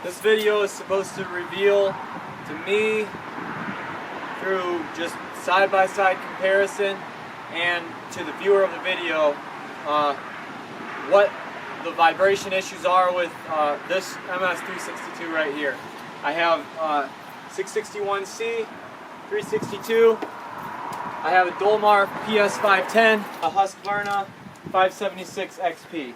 This video is supposed to reveal to me, through just side-by-side comparison, and to the viewer of the video, what the vibration issues are with this MS362 right here. I have 661C, 362. I have a Dolmar PS510, a Husqvarna 576 XP.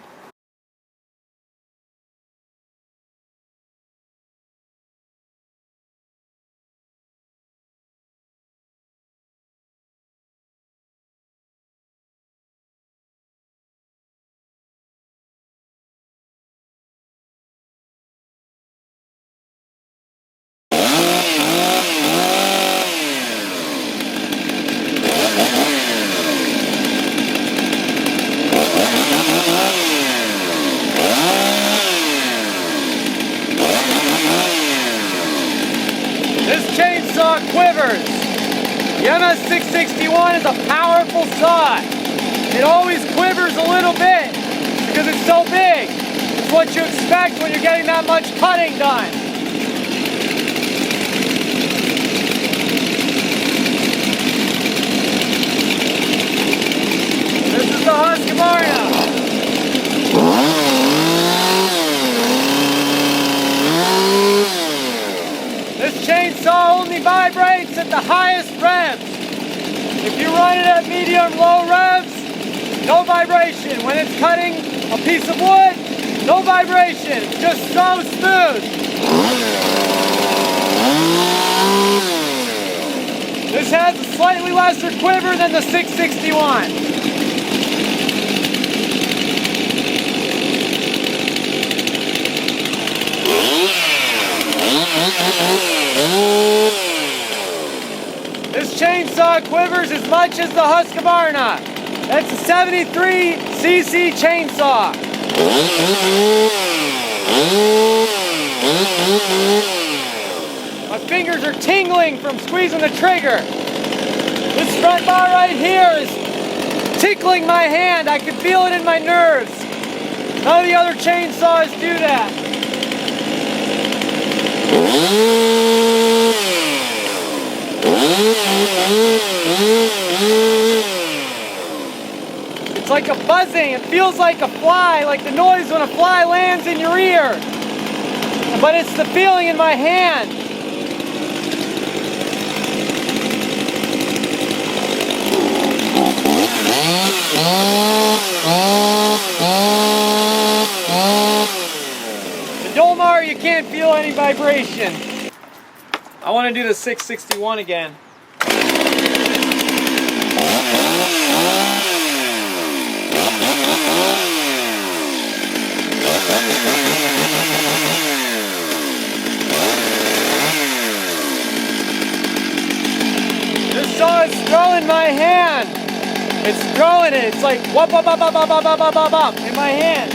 This chainsaw quivers. The MS661 is a powerful saw. It always quivers a little bit because it's so big. It's what you expect when you're getting that much cutting done. This is the Husqvarna. This chainsaw only vibrates at the highest revs. If you run it at medium-low revs, no vibration. When it's cutting a piece of wood, no vibration. It's just so smooth. This has a slightly lesser quiver than the 661. This chainsaw quivers as much as the Husqvarna. That's a 73cc chainsaw. My fingers are tingling from squeezing the trigger. This front bar right here is tickling my hand. I can feel it in my nerves. None of the other chainsaws do that. It's like a buzzing. It feels like a fly, like the noise when a fly lands in your ear. But it's the feeling in my hand. The Dolmar, you can't feel any vibration. I want to do the 661 again. This saw is throwing my hand. It's throwing it. It's like whoop, whoop, whoop, whoop, whoop, whoop, whoop, whoop, whoop, in my hand.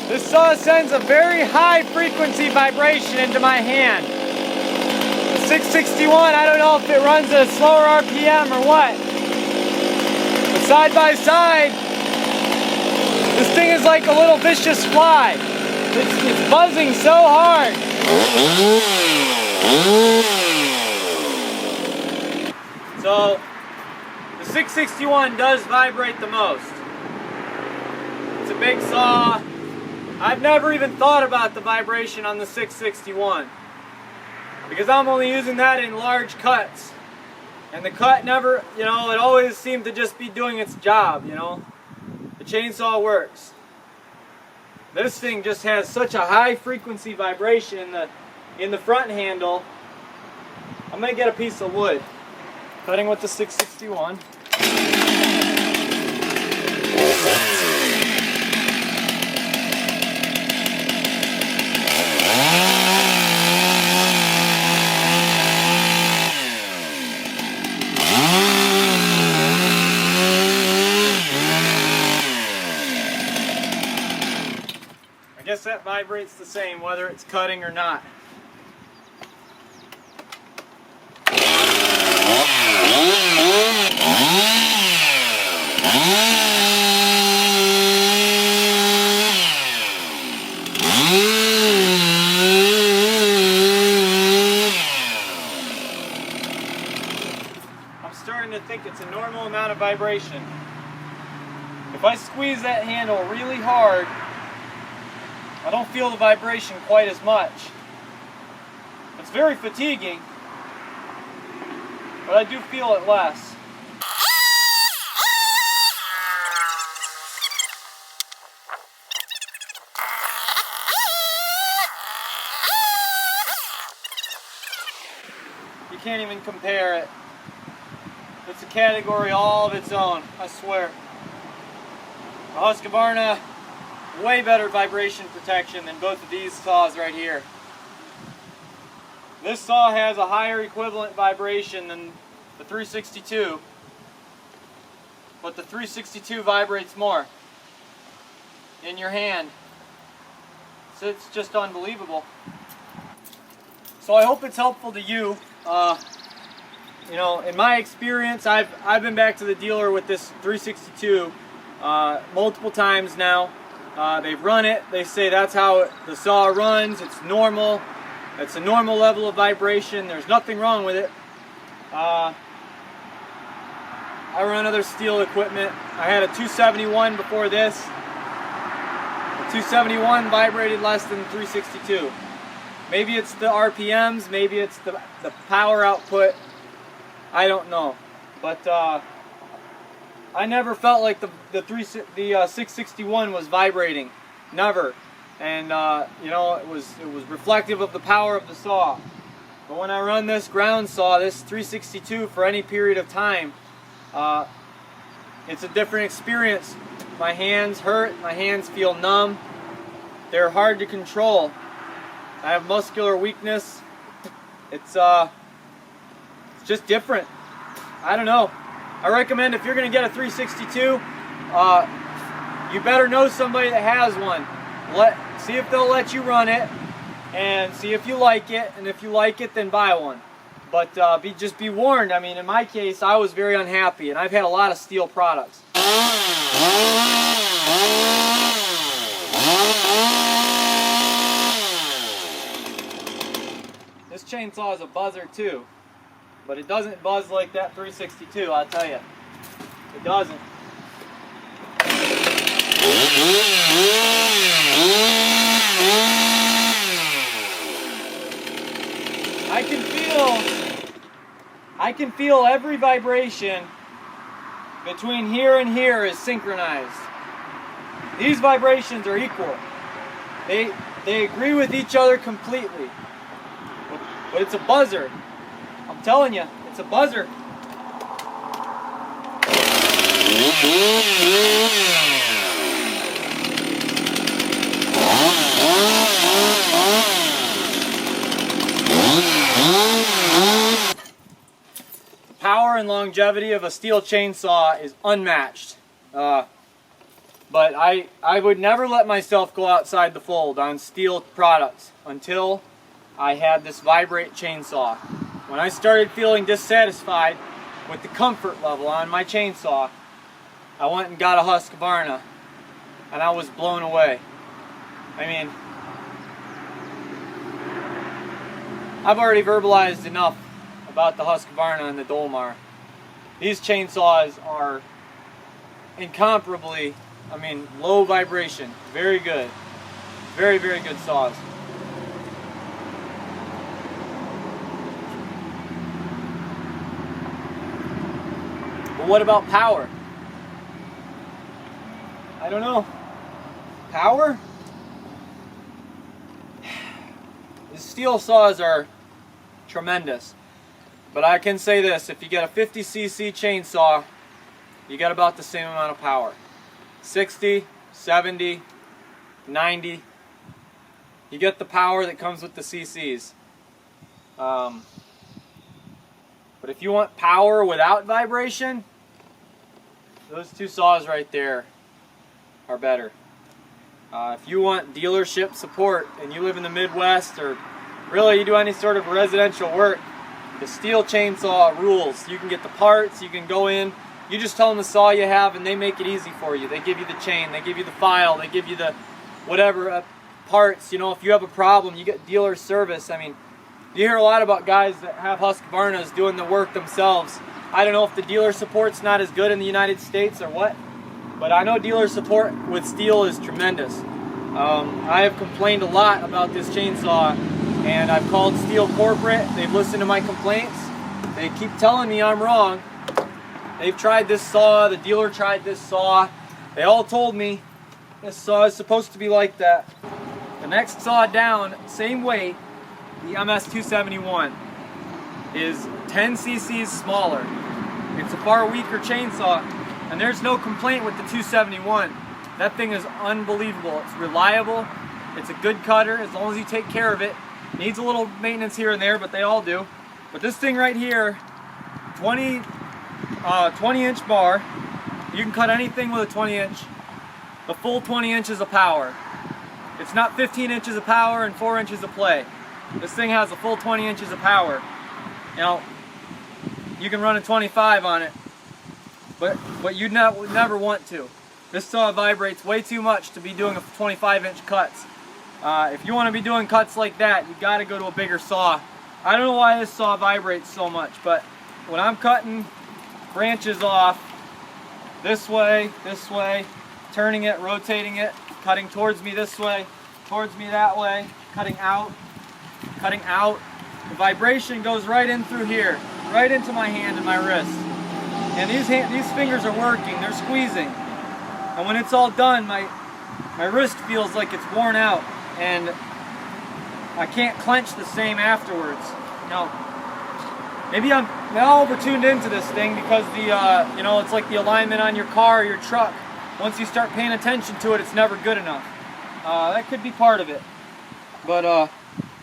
This saw sends a very high frequency vibration into my hand. The 661, I don't know if it runs at a slower RPM or what. But side by side, this thing is like a little vicious fly. It's buzzing so hard. So, the 661 does vibrate the most. It's a big saw. I've never even thought about the vibration on the 661 because I'm only using that in large cuts. And the cut never, it always seemed to just be doing its job, The chainsaw works. This thing just has such a high frequency vibration in the front handle. I'm going to get a piece of wood. Cutting with the 661. set vibrates the same whether it's cutting or not. I'm starting to think it's a normal amount of vibration. If I squeeze that handle really hard, I don't feel the vibration quite as much. It's very fatiguing, but I do feel it less. You can't even compare it. It's a category all of its own, I swear. The Husqvarna, way better vibration protection than both of these saws right here. This saw has a higher equivalent vibration than the 362, but the 362 vibrates more in your hand. So it's just unbelievable. So I hope it's helpful to you. You know, in my experience, I've been back to the dealer with this 362 multiple times now. They've run it. They say that's how the saw runs. It's normal. It's a normal level of vibration. There's nothing wrong with it. I run other Stihl equipment. I had a 271 before this. The 271 vibrated less than the 362. Maybe it's the RPMs. Maybe it's the power output. I don't know. But I never felt like the 661 was vibrating, never, and you know, it was reflective of the power of the saw. But when I run this ground saw, this 362 for any period of time, it's a different experience. My hands hurt, my hands feel numb, they're hard to control. I have muscular weakness. It's just different. I don't know. I recommend if you're going to get a 362, you better know somebody that has one. See if they'll let you run it, and see if you like it, and if you like it, then buy one. But just be warned. I mean, in my case, I was very unhappy, and I've had a lot of Stihl products. This chainsaw is a buzzer too. But it doesn't buzz like that 362, I'll tell you. It doesn't. I can feel every vibration between here and here is synchronized. These vibrations are equal. They agree with each other completely. But it's a buzzer. I'm telling you, it's a buzzer. The power and longevity of a Stihl chainsaw is unmatched. But I would never let myself go outside the fold on Stihl products until I had this vibrate chainsaw. When I started feeling dissatisfied with the comfort level on my chainsaw, I went and got a Husqvarna, and I was blown away. I mean, I've already verbalized enough about the Husqvarna and the Dolmar. These chainsaws are incomparably, I mean, low vibration, very good. Very, very good saws. But what about power? I don't know. Power? The Stihl saws are tremendous. But I can say this, if you get a 50cc chainsaw, you get about the same amount of power. 60, 70, 90. You get the power that comes with the cc's. But if you want power without vibration, those two saws right there are better. If you want dealership support and you live in the Midwest, or really you do any sort of residential work, the Stihl chainsaw rules. You can get the parts, you can go in, you just tell them the saw you have and they make it easy for you. They give you the chain, they give you the file, they give you the whatever parts. You know, if you have a problem, you get dealer service. I mean, you hear a lot about guys that have Husqvarnas doing the work themselves. I don't know if the dealer support's not as good in the United States or what, but I know dealer support with Stihl is tremendous. I have complained a lot about this chainsaw, and I've called Stihl corporate. They've listened to my complaints. They keep telling me I'm wrong. They've tried this saw, the dealer tried this saw. They all told me this saw is supposed to be like that. The next saw down, same weight, the MS362, is 10 cc's smaller. It's a far weaker chainsaw, and there's no complaint with the 271. That thing is unbelievable. It's reliable, it's a good cutter as long as you take care of it. Needs a little maintenance here and there, but they all do. But this thing right here, 20 inch bar, you can cut anything with a 20 inch, the full 20 inches of power. It's not 15 inches of power and 4 inches of play. This thing has a full 20 inches of power. Now, you can run a 25 on it, but you'd never want to. This saw vibrates way too much to be doing a 25 inch cuts. If you want to be doing cuts like that, you got to go to a bigger saw. I don't know why this saw vibrates so much, but when I'm cutting branches off this way, turning it, rotating it, cutting towards me this way, towards me that way, cutting out, the vibration goes right in through here, right into my hand and my wrist. And these fingers are working, they're squeezing. And when it's all done, my wrist feels like it's worn out, and I can't clench the same afterwards. Now, maybe I'm now over-tuned into this thing because you know, it's like the alignment on your car or your truck. Once you start paying attention to it, it's never good enough. That could be part of it. But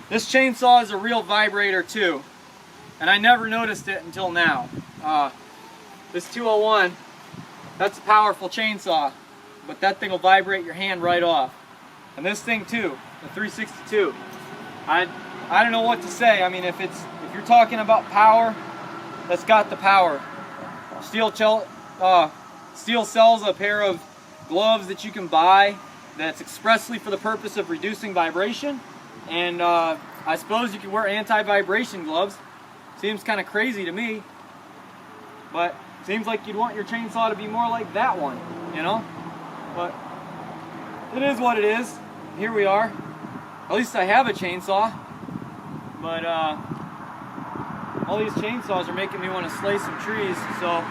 this chainsaw is a real vibrator too, and I never noticed it until now. This 201, that's a powerful chainsaw, but that thing will vibrate your hand right off. And this thing too, the 362, I don't know what to say. I mean, if you're talking about power, that's got the power. Stihl sells a pair of gloves that you can buy that's expressly for the purpose of reducing vibration, and I suppose you can wear anti-vibration gloves. Seems kind of crazy to me, but seems like you'd want your chainsaw to be more like that one, you know? But it is what it is. Here we are. At least I have a chainsaw, but all these chainsaws are making me want to slay some trees. So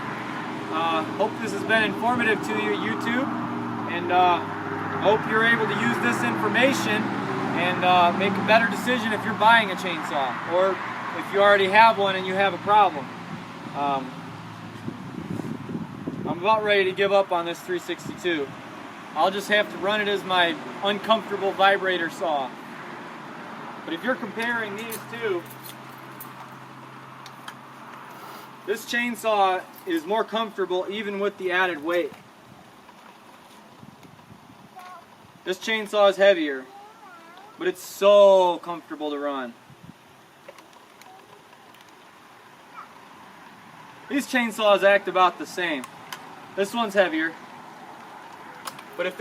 hope this has been informative to you, YouTube, and hope you're able to use this information and make a better decision if you're buying a chainsaw, or if you already have one and you have a problem. I'm about ready to give up on this 362. I'll just have to run it as my uncomfortable vibrator saw. But if you're comparing these two, this chainsaw is more comfortable even with the added weight. This chainsaw is heavier, but it's so comfortable to run. These chainsaws act about the same. This one's heavier, but if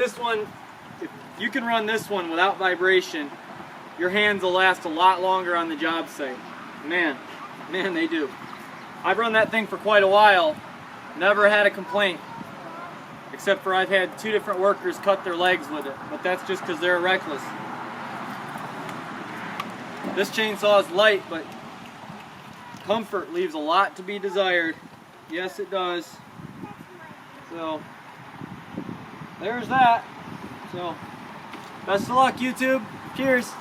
you can run this one without vibration, your hands will last a lot longer on the job site. Man, they do. I've run that thing for quite a while, never had a complaint, except for I've had 2 different workers cut their legs with it, but that's just because they're reckless. This chainsaw is light, but comfort leaves a lot to be desired. Yes, it does. So, there's that. So, best of luck, YouTube. Cheers.